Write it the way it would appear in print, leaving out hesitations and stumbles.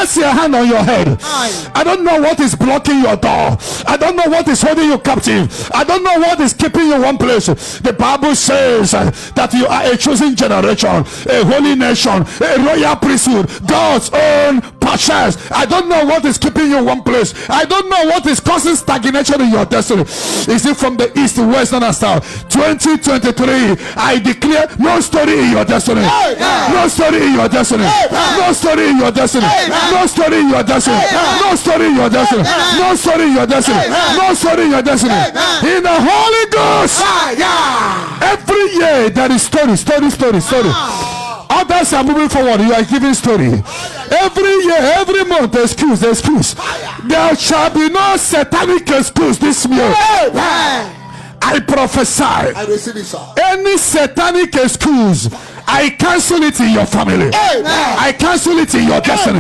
place your hand on your head. I don't know what is blocking your door. I don't know what is holding you captive. I don't know what is keeping you one place. The Bible says that you are a chosen generation, a holy nation, a royal priesthood, God's own purchase. I don't know what is keeping you one place. I don't know what is causing stagnation in your destiny. Is it from the east, west, and south? 2023, I declare no story in your destiny. No story in your destiny. No story in your destiny. No story in your destiny. No story in your destiny. No story in your destiny. No story in your destiny. In the Holy Ghost. Every year there is story. Others are moving forward. You are giving story. Every year, every month, excuse. There shall be no satanic excuse this year. I prophesy. I receive it, sir. Any satanic excuse, I cancel it in your family. I cancel it in your destiny.